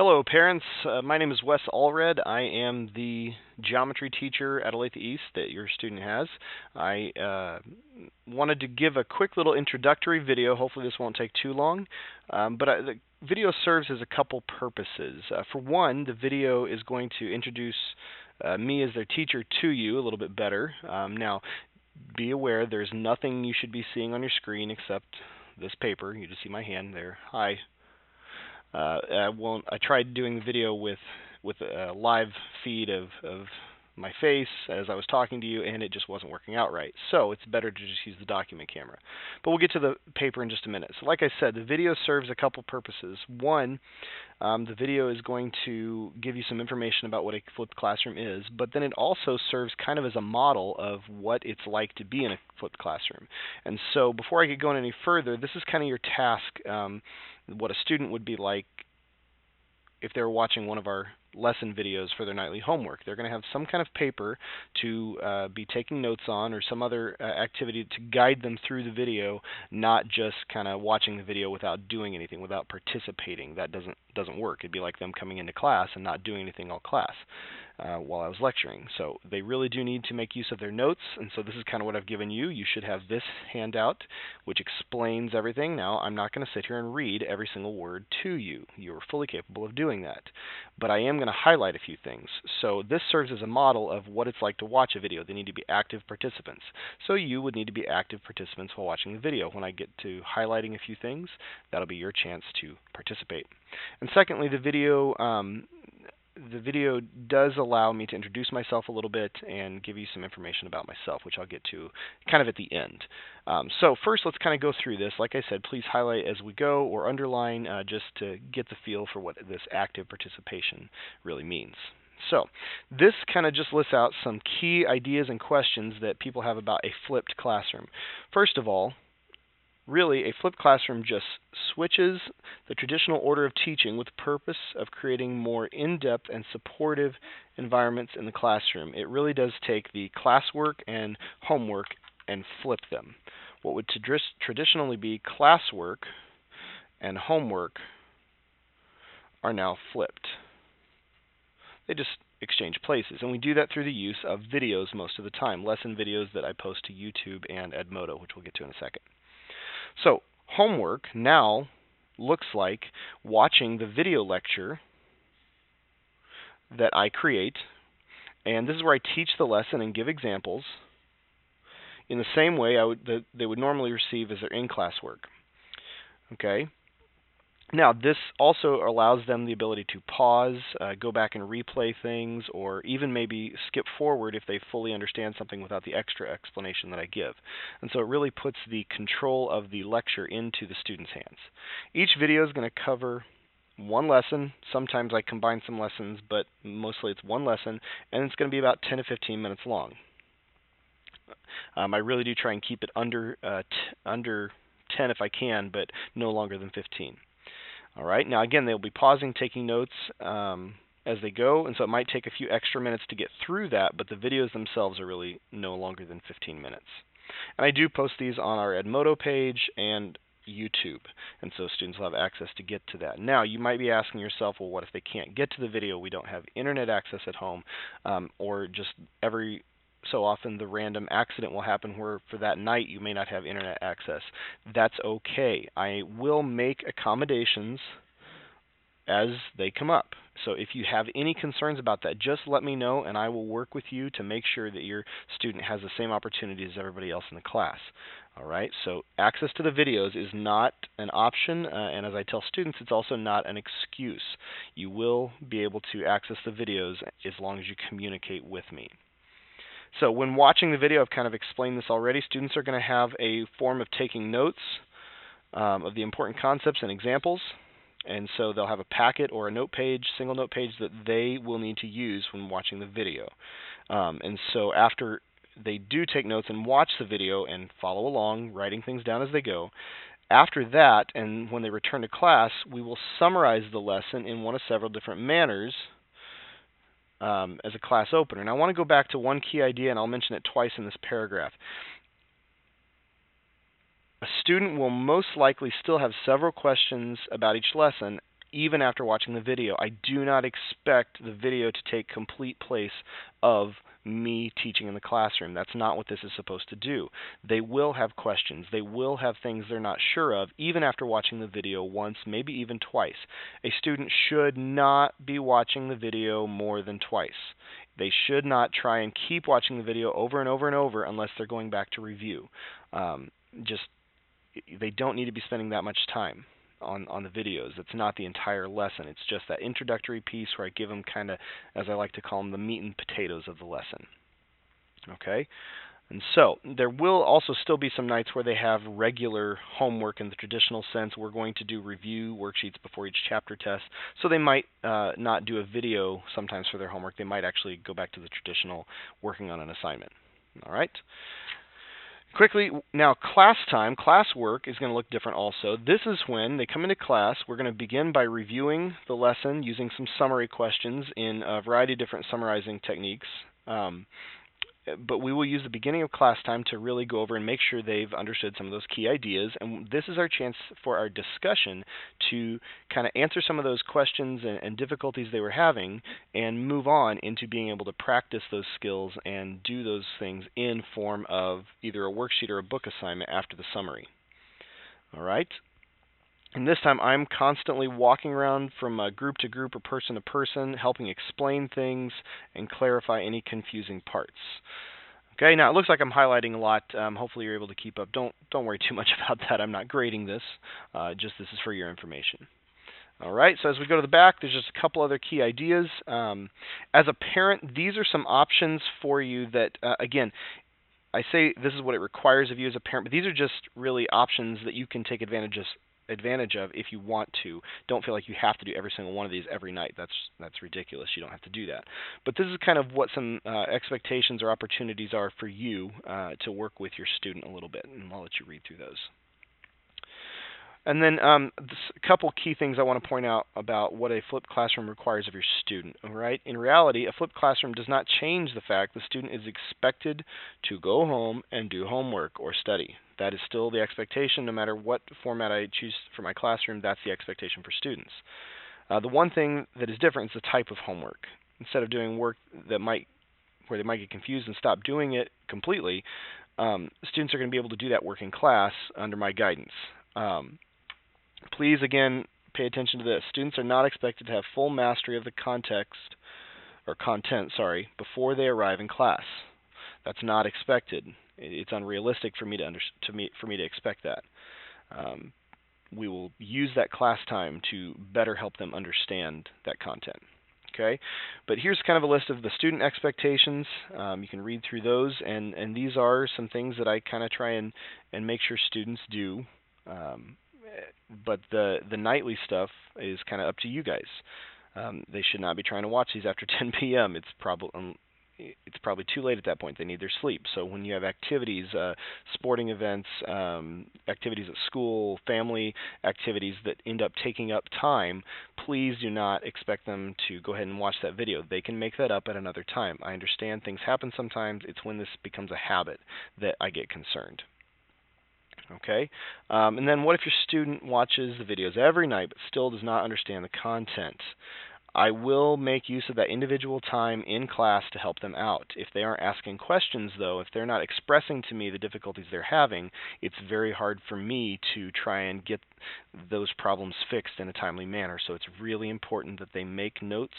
Hello, parents. My name is Wes Allred. I am the geometry teacher at Olathe East that your student has. I wanted to give a quick little introductory video. Hopefully this won't take too long. The video serves as a couple purposes. For one, the video is going to introduce me as their teacher to you a little bit better. Now, be aware there's nothing you should be seeing on your screen except this paper. You just see my hand there. Hi. I tried doing the video with a live feed of my face as I was talking to you, and it just wasn't working out right. So it's better to just use the document camera. But we'll get to the paper in just a minute. So like I said, the video serves a couple purposes. One, the video is going to give you some information about what a flipped classroom is, but then it also serves kind of as a model of what it's like to be in a flipped classroom. And so before I get going any further, this is kind of your task, what a student would be like if they were watching one of our lesson videos for their nightly homework. They're going to have some kind of paper to be taking notes on, or some other activity to guide them through the video, not just kind of watching the video without doing anything, without participating. That doesn't work. It'd be like them coming into class and not doing anything all class while I was lecturing. So they really do need to make use of their notes, and so this is kind of what I've given you. You should have this handout which explains everything. Now, I'm not going to sit here and read every single word to you. You're fully capable of doing that. But I am going to highlight a few things. So this serves as a model of what it's like to watch a video. They need to be active participants. So you would need to be active participants while watching the video. When I get to highlighting a few things, that'll be your chance to participate. And secondly, the video does allow me to introduce myself a little bit and give you some information about myself, which I'll get to kind of at the end. So first, let's kind of go through this. Like I said, please highlight as we go or underline just to get the feel for what this active participation really means. So this kind of just lists out some key ideas and questions that people have about a flipped classroom. First of all, really, a flipped classroom just switches the traditional order of teaching with the purpose of creating more in-depth and supportive environments in the classroom. It really does take the classwork and homework and flip them. What would traditionally be classwork and homework are now flipped. They just exchange places, and we do that through the use of videos most of the time, lesson videos that I post to YouTube and Edmodo, which we'll get to in a second. So homework now looks like watching the video lecture that I create, and this is where I teach the lesson and give examples in the same way they would normally receive as their in-class work. Okay. Now, this also allows them the ability to pause, go back and replay things, or even maybe skip forward if they fully understand something without the extra explanation that I give. And so it really puts the control of the lecture into the student's hands. Each video is going to cover one lesson. Sometimes I combine some lessons, but mostly it's one lesson, and it's going to be about 10 to 15 minutes long. I really do try and keep it under 10 if I can, but no longer than 15. All right. Now, again, they'll be pausing, taking notes as they go, and so it might take a few extra minutes to get through that, but the videos themselves are really no longer than 15 minutes. And I do post these on our Edmodo page and YouTube, and so students will have access to get to that. Now, you might be asking yourself, well, what if they can't get to the video? We don't have internet access at home, or just every so often the random accident will happen where for that night you may not have internet access. That's okay. I will make accommodations as they come up. So if you have any concerns about that, just let me know, and I will work with you to make sure that your student has the same opportunity as everybody else in the class. All right, so access to the videos is not an option, and as I tell students, it's also not an excuse. You will be able to access the videos as long as you communicate with me. So when watching the video, I've kind of explained this already, students are going to have a form of taking notes of the important concepts and examples, and so they'll have a packet or a note page, single note page that they will need to use when watching the video. And so after they do take notes and watch the video and follow along, writing things down as they go, after that, and when they return to class, we will summarize the lesson in one of several different manners as a class opener. And I want to go back to one key idea, and I'll mention it twice in this paragraph. A student will most likely still have several questions about each lesson even after watching the video. I do not expect the video to take complete place of me teaching in the classroom. That's not what this is supposed to do. They will have questions. They will have things they're not sure of, even after watching the video once, maybe even twice. A student should not be watching the video more than twice. They should not try and keep watching the video over and over and over unless they're going back to review. They don't need to be spending that much time on the videos. It's not the entire lesson. It's just that introductory piece where I give them kind of, as I like to call them, the meat and potatoes of the lesson. Okay? And so there will also still be some nights where they have regular homework in the traditional sense. We're going to do review worksheets before each chapter test. So they might not do a video sometimes for their homework. They might actually go back to the traditional working on an assignment. All right? Quickly, now class time, classwork is going to look different also. This is when they come into class. We're going to begin by reviewing the lesson using some summary questions in a variety of different summarizing techniques. But we will use the beginning of class time to really go over and make sure they've understood some of those key ideas. And this is our chance for our discussion to kind of answer some of those questions and difficulties they were having and move on into being able to practice those skills and do those things in form of either a worksheet or a book assignment after the summary. All right? And this time I'm constantly walking around from group to group or person to person, helping explain things and clarify any confusing parts. Okay, now it looks like I'm highlighting a lot. Hopefully you're able to keep up. Don't worry too much about that. I'm not grading this. Just this is for your information. All right, so as we go to the back, there's just a couple other key ideas. As a parent, these are some options for you that, again, I say this is what it requires of you as a parent, but these are just really options that you can take advantage of if you want to. Don't feel like you have to do every single one of these every night. That's ridiculous. You don't have to do that. But this is kind of what some expectations or opportunities are for you to work with your student a little bit, and I'll let you read through those. And then a couple key things I want to point out about what a flipped classroom requires of your student. All right? In reality, a flipped classroom does not change the fact the student is expected to go home and do homework or study. That is still the expectation. No matter what format I choose for my classroom, that's the expectation for students. The one thing that is different is the type of homework. Instead of doing work where they might get confused and stop doing it completely, students are going to be able to do that work in class under my guidance. Please, again, pay attention to this. Students are not expected to have full mastery of the content, before they arrive in class. That's not expected. It's unrealistic for me to expect that. We will use that class time to better help them understand that content. Okay, but here's kind of a list of the student expectations. You can read through those, and these are some things that I kind of try and make sure students do. But the nightly stuff is kind of up to you guys. They should not be trying to watch these after 10 p.m. It's probably too late at that point. They need their sleep. So when you have activities, sporting events, activities at school, family activities that end up taking up time, please do not expect them to go ahead and watch that video. They can make that up at another time. I understand things happen sometimes. It's when this becomes a habit that I get concerned. Okay, and then what if your student watches the videos every night but still does not understand the content? I will make use of that individual time in class to help them out. If they aren't asking questions, though, if they're not expressing to me the difficulties they're having, it's very hard for me to try and get those problems fixed in a timely manner. So it's really important that they make notes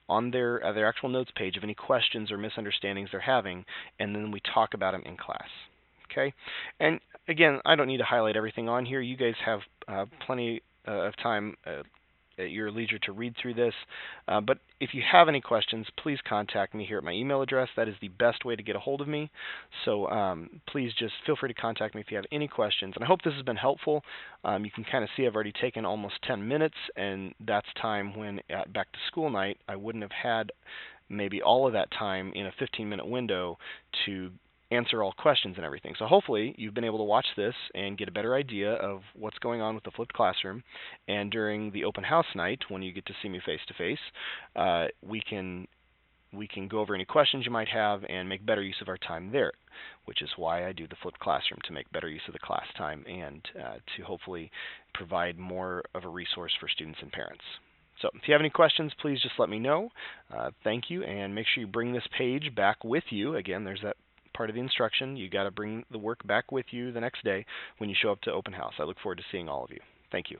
on their actual notes page of any questions or misunderstandings they're having, and then we talk about them in class. Okay, and again, I don't need to highlight everything on here. You guys have plenty of time at your leisure to read through this. But if you have any questions, please contact me here at my email address. That is the best way to get a hold of me. So please just feel free to contact me if you have any questions. And I hope this has been helpful. You can kind of see I've already taken almost 10 minutes, and that's time when at back to school night I wouldn't have had maybe all of that time in a 15-minute window to answer all questions and everything. So hopefully you've been able to watch this and get a better idea of what's going on with the flipped classroom. And during the open house night, when you get to see me face to face, we can we can go over any questions you might have and make better use of our time there, which is why I do the flipped classroom, to make better use of the class time and to hopefully provide more of a resource for students and parents. So if you have any questions, please just let me know. Thank you, and make sure you bring this page back with you. Again, there's that part of the instruction. You got to bring the work back with you the next day when you show up to open house. I look forward to seeing all of you. Thank you.